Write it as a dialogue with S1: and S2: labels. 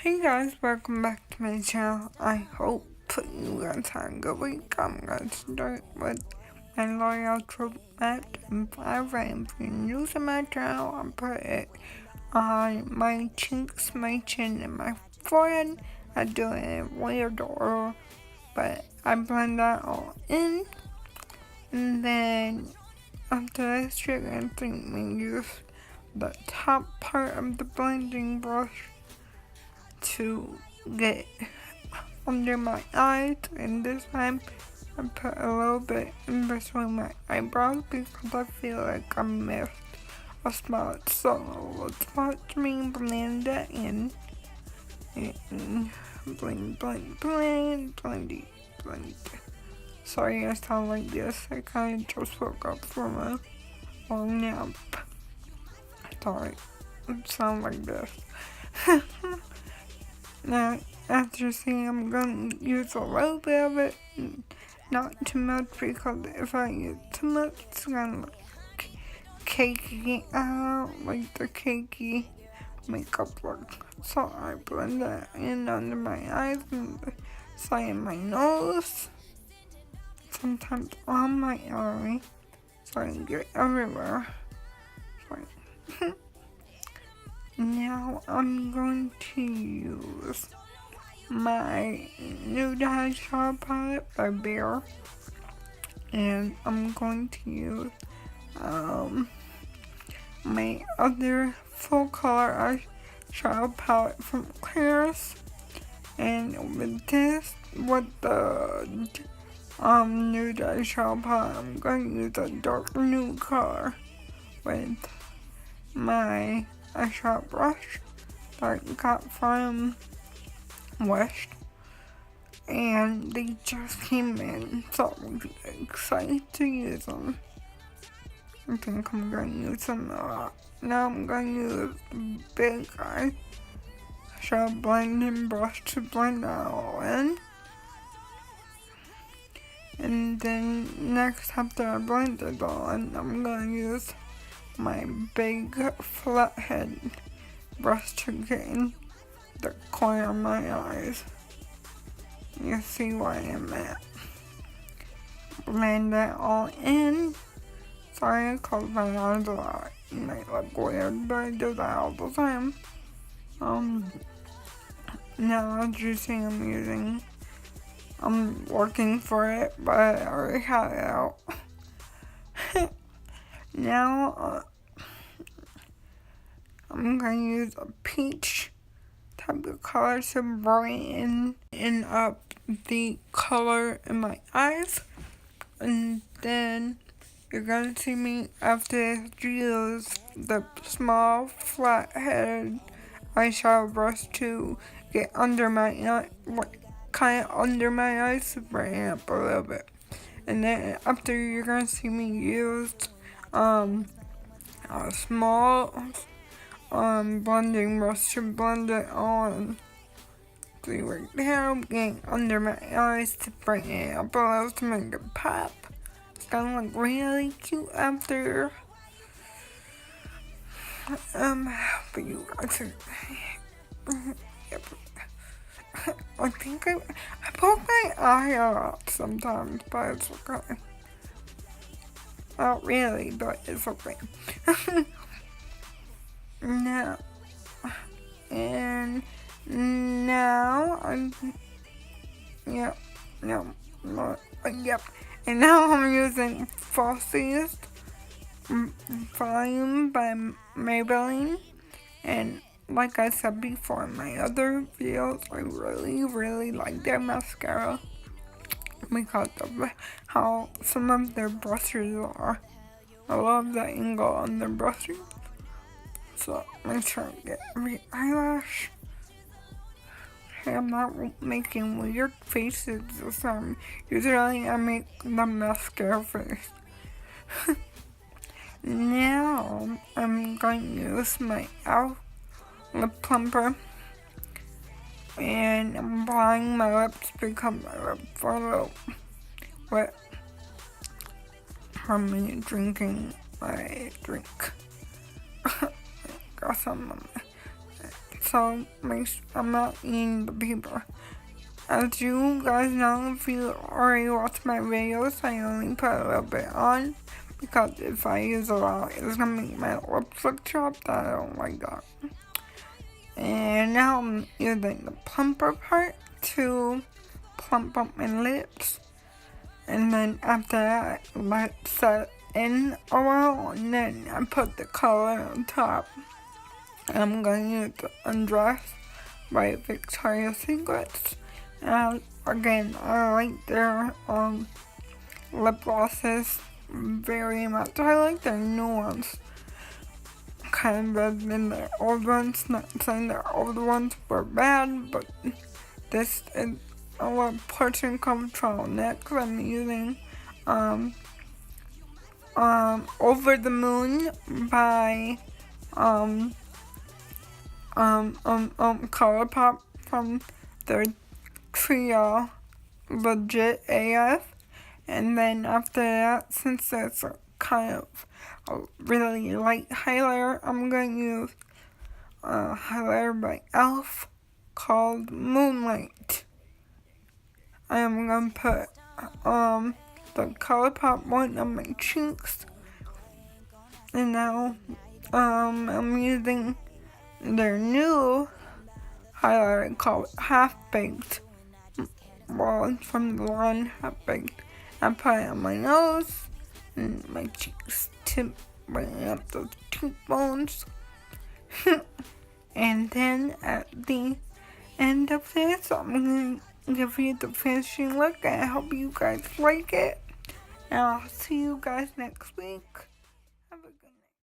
S1: Hey guys, welcome back to my channel. I hope you guys had a good week. I'm going to start with my LOVATO match and 5 and if you're new to my channel, I put it on my cheeks, my chin, and my forehead. I do it in weird order, but I blend that all in. And then after this, you're going to think me use the top part of the blending brush to get under my eyes, and this time I put a little bit in between my eyebrows because I feel like I missed a spot. So let's watch me blend that in. And blend, blend, blend, blend, blend. Sorry I sound like this. I kind of just woke up from a long nap. Sorry, I sound like this. Now, after seeing, I'm going to use a little bit of it, not too much, because if I use too much, it's going to look cakey. I don't like the cakey makeup look. So I blend that in under my eyes and the side of my nose, sometimes on my eye, so I can get everywhere. So, now I'm going to use my new eyeshadow palette by Bear, and I'm going to use my other full color eyeshadow palette from Claire's, and with this, with the nude eyeshadow palette, I'm going to use a dark nude color with my eyeshadow brush that I got from West, and they just came in, so I'm excited to use them. I think I'm going to use them a lot. Now I'm going to use the big eyeshadow blending brush to blend that all in. And then next, after I blend it all in, I'm going to use my big flathead brush to get in the corner of my eyes. You see where I'm at. Blend that all in. Sorry I close my eyes a lot. It might look weird, but I do that all the time. Now as you see, I'm working for it, but I already had it out. Now, I'm going to use a peach type of color to brighten up the color in my eyes. And then you're going to see me after this use the small flat-headed eyeshadow brush to get under my eye, kind of under my eyes to brighten up a little bit. And then after, you're going to see me use a small blending brush to blend it on. See right there, getting under my eyes to brighten it up a little to make it pop. It's gonna look really cute after. But you guys are, I think I poke my eye out sometimes, but it's okay. Not really, but it's okay. Now, and now and now I'm using Falsiest Volume by Maybelline, and like I said before in my other videos, I really like their mascara because of how some of their brushes are. I love the angle on their brushes. So make sure I get every eyelash. Hey, I'm not making weird faces this time. Usually I make the mascara face. Now I'm going to use my E.L.F lip plumper, and I'm applying my lips because my lips are a little wet from me drinking my drink. Got some on my so I'm not eating the paper. As you guys know, if you already watched my videos, I only put a little bit on, because if I use a lot, it's gonna make my lips look chapped. I don't like that. And now I'm using the plumper part to plump up my lips. And then after that, let it set in a while, and then I put the color on top. I'm going to use the Undress by Victoria's Secret. And again, I like their lip glosses very much. I like their new ones kind of better than their old ones. Not saying their old ones were bad, but this is a little portion control. Next, I'm using Over the Moon by ColourPop from their trio Legit AF. And then after that, since it's a kind of a really light highlighter, I'm going to use a highlighter by E.L.F. called Moonlight. I am going to put the ColourPop one on my cheeks. And now I'm using their new highlighter called Half Baked. Well, it's from the line Half Baked. I put it on my nose and my cheeks to bring up those cheekbones. And then at the end of this, I'm going to give you the finishing look. I hope you guys like it. And I'll see you guys next week.